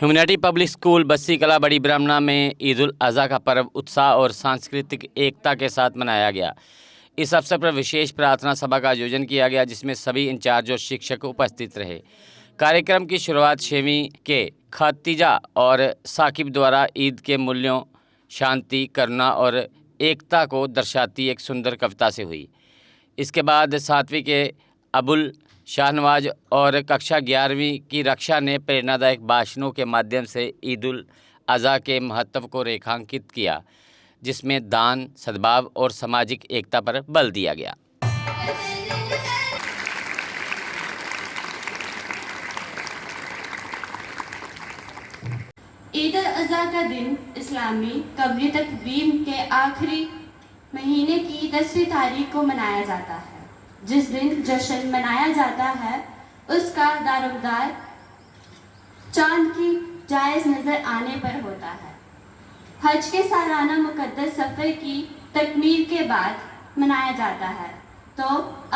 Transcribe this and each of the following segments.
Humanity public school Bassi कला बड़ी ब्राह्मणा में ईद उल अज़हा का पर्व उत्साह और सांस्कृतिक एकता के साथ मनाया गया। इस अवसर पर विशेष प्रार्थना सभा का आयोजन किया गया, जिसमें सभी इंचार्ज और शिक्षक उपस्थित रहे। कार्यक्रम की शुरुआत 6वीं के खतीजा और साकिब द्वारा ईद के मूल्यों, शांति, करुणा और एकता को दर्शाती एक सुंदर कविता से हुई। इसके बाद 7वीं के अबुल शाहनवाज और कक्षा 11वीं की रक्षा ने प्रेरणादायक भाषणों के माध्यम से ईद उल अज़हा के महत्व को रेखांकित किया, जिसमें दान, सद्भाव और सामाजिक एकता पर बल दिया गया। ईद उल अज़हा का दिन इस्लामी कबरी तकवीम के आखिरी महीने की 10वीं तारीख को मनाया जाता है। जिस दिन जश्न मनाया जाता है उसका दारोमदार चांद की जायज़ नज़र आने पर होता है। हज के सालाना मुकद्दस सफ़र की तकमील के बाद मनाया जाता है। तो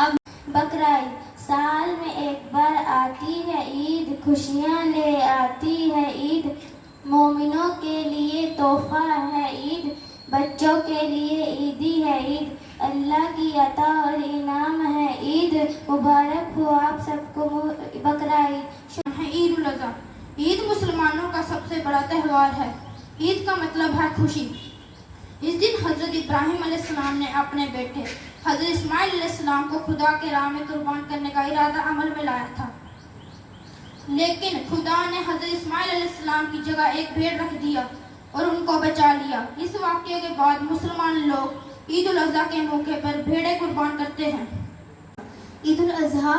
अब बकरा ईद साल में एक बार आती है ईद, खुशियाँ ले आती है ईद, मोमिनों के लिए तोहफा है ईद, बच्चों के लिए ईदी है ईद, अल्लाह की अता और इनाम है ईद, मुबारक हो आप सबको बकरा ईद। ईद उल अज़हा ईद मुसलमानों का सबसे बड़ा त्यौहार है। ईद का मतलब है खुशी। इस दिन हजरत इब्राहिम अलैहिस्सलाम ने अपने बेटे हजरत इस्माइल अलैहिस्सलाम को खुदा के राह में कुर्बान करने का इरादा अमल में लाया था, लेकिन खुदा ने हजरत इस्माइल अलैहिस्सलाम की जगह एक भेड़ रख दिया और उनको बचा लिया। इस वाक़ये के बाद मुसलमान लोग ईद उल अज़हा के मौके पर भेड़ें कुर्बान करते हैं। ईद उल अज़हा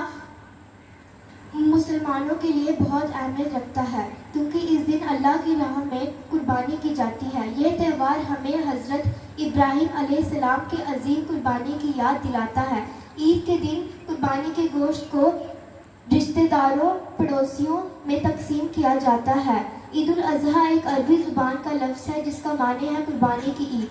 मुसलमानों के लिए बहुत अहमियत रखता है, क्योंकि इस दिन अल्लाह की राह में कुर्बानी की जाती है। यह त्यौहार हमें हज़रत इब्राहिम अलैहिस्सलाम के अजीम कुर्बानी की याद दिलाता है। ईद के दिन कुर्बानी के गोश्त को रिश्तेदारों, पड़ोसियों में तकसीम किया जाता है। ईद उल अज़हा एक अरबी ज़ुबान का लफ्ज़ है जिसका माने है कुर्बानी की ईद।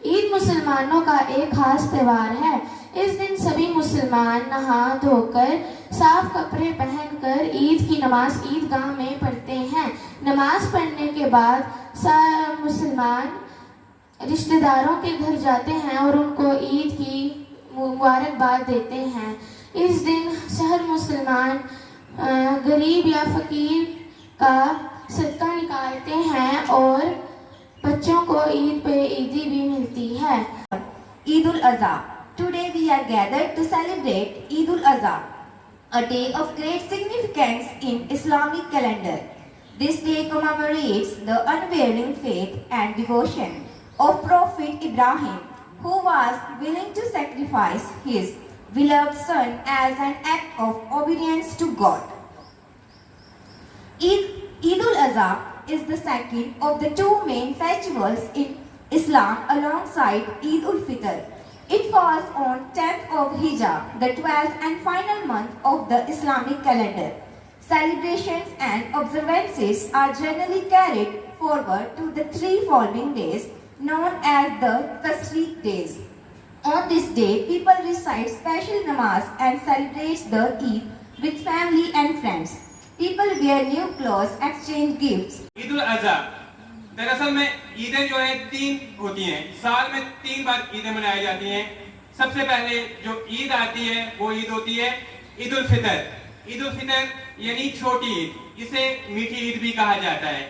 ईद मुसलमानों का एक खास त्यौहार है। इस दिन सभी मुसलमान नहा धोकर साफ कपड़े पहनकर ईद की नमाज ईदगाह में पढ़ते हैं। नमाज पढ़ने के बाद सब मुसलमान रिश्तेदारों के घर जाते हैं और उनको ईद की मुबारकबाद देते हैं। इस दिन हर मुसलमान गरीब या फ़कीर का सदका निकालते हैं और बच्चों को ईद पे ईदी भी मिलती है। Eid ul Adha. Today we are gathered to celebrate Eid ul Adha, a day of great significance in Islamic calendar. This day commemorates the unwavering faith and devotion of Prophet Ibrahim, who was willing to sacrifice his beloved son as an act of obedience to God. Eid ul Adha is the second of the two main festivals in Islam alongside Eid ul Fitr. It falls on 10th of Hijjah, the 12th and final month of the Islamic calendar. Celebrations and observances are generally carried forward to the 3 following days, known as the Tashriq days. On this day, people recite special namaz and celebrate the Eid with family and friends. People wear new clothes, exchange gifts. Eid ul Azha दरअसल में ईदें जो है 3 होती हैं। साल में 3 बार ईदें मनाई जाती हैं। सबसे पहले जो ईद आती है वो ईद होती है ईद उल फितर। ईद उल फितर यानी छोटी ईद, इसे मीठी ईद भी कहा जाता है।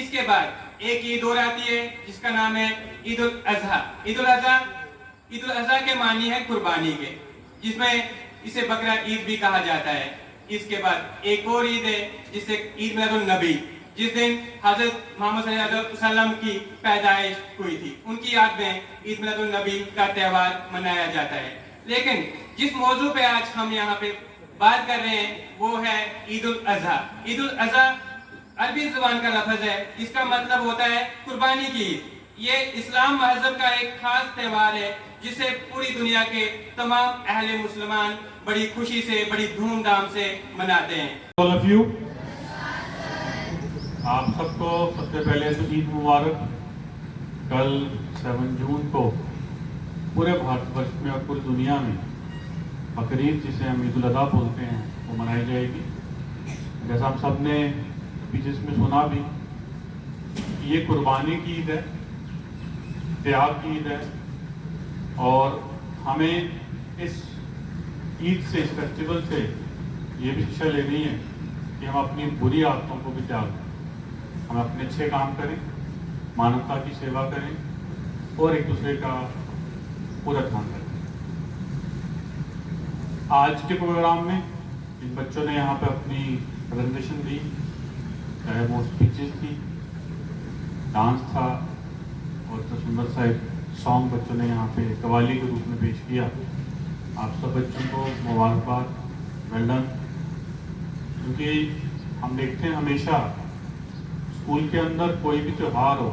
इसके बाद एक ईद और आती है जिसका नाम है ईद उल अज़हा। ईद उल अज़हा के मानी है कुर्बानी के, जिसमें इसे बकरा ईद भी कहा जाता है। इसके बाद एक और ईद है जिसे ईद मिलादुन नबी, जिस दिन हजरत मोहम्मद सल्लल्लाहु अलैहि वसल्लम की पैदाइश हुई थी, उनकी याद में ईद मिलादुन नबी का त्यौहार मनाया जाता है। लेकिन जिस मौजू पे आज हम यहाँ पे बात कर रहे हैं वो है ईद उल अज़हा। ईद उल अज़हा अरबी जुबान का लफ्ज है, इसका मतलब होता है कुर्बानी की ईद। ये इस्लाम मजहब का एक खास त्यौहार है जिसे पूरी दुनिया के तमाम अहले मुसलमान बड़ी खुशी से, बड़ी धूमधाम से मनाते हैं। All of you, आप सबको सबसे पहले तो ईद मुबारक। कल 7 जून को पूरे भारतवर्ष में और पूरी दुनिया में बकरीद, जिसे हम ईद उल अज़हा बोलते हैं, वो मनाई जाएगी। जैसा हम सब ने स्पीचेस में सुना भी, ये कुर्बानी की ईद है, त्याग की ईद है। और हमें इस ईद से, इस फेस्टिवल से ये भी शिक्षा लेनी है कि हम अपनी बुरी आदतों को भी त्याग दें। हम अपने अच्छे काम करें, मानवता की सेवा करें और एक दूसरे का पूरा ध्यान रखें। आज के प्रोग्राम में इन बच्चों ने यहाँ पे अपनी प्रेजेंटेशन दी, चाहे वो स्पीचेस थी, डांस था और तो सुंदर सा एक सॉन्ग बच्चों ने यहाँ पे कवाली के रूप में पेश किया। आप सब बच्चों को मुबारकबाद, वेल डन। क्योंकि हम देखते हैं हमेशा स्कूल के अंदर कोई भी त्यौहार हो,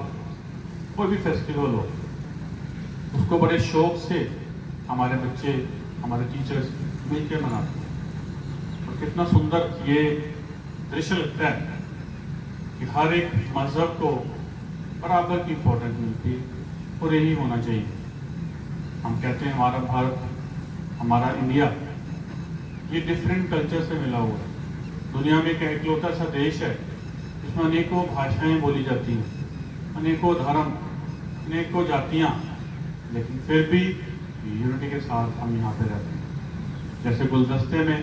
कोई भी फेस्टिवल हो, उसको बड़े शौक से हमारे बच्चे, हमारे टीचर्स मिलकर मनाते हैं। और कितना सुंदर ये दृश्य लगता है कि हर एक मजहब को बराबर की इम्पोर्टेंस मिलती है और यही होना चाहिए। हम कहते हैं हमारा भारत, हमारा इंडिया ये डिफरेंट कल्चर से मिला हुआ है। दुनिया में एक इकलौता सा देश है जिसमें अनेकों भाषाएं बोली जाती हैं, अनेकों धर्म, अनेकों जातियाँ, लेकिन फिर भी यूनिटी के साथ हम यहाँ पे रहते हैं। जैसे गुलदस्ते में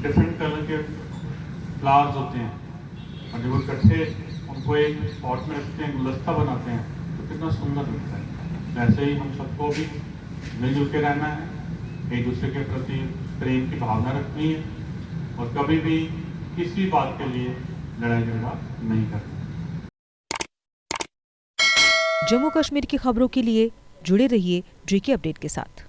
डिफरेंट कलर के फ्लावर्स होते हैं और जब वो इकट्ठे उनको एक पॉट में रखते हैं, गुलदस्ता बनाते हैं, तो कितना सुंदर लगता है। वैसे ही हम सबको भी मिलजुल के रहना है, एक दूसरे के प्रति प्रेम की भावना रखनी है और कभी भी किसी बात के लिए लड़ाई झगड़ा नहीं करना। जम्मू कश्मीर की खबरों के लिए जुड़े रहिए JK अपडेट के साथ।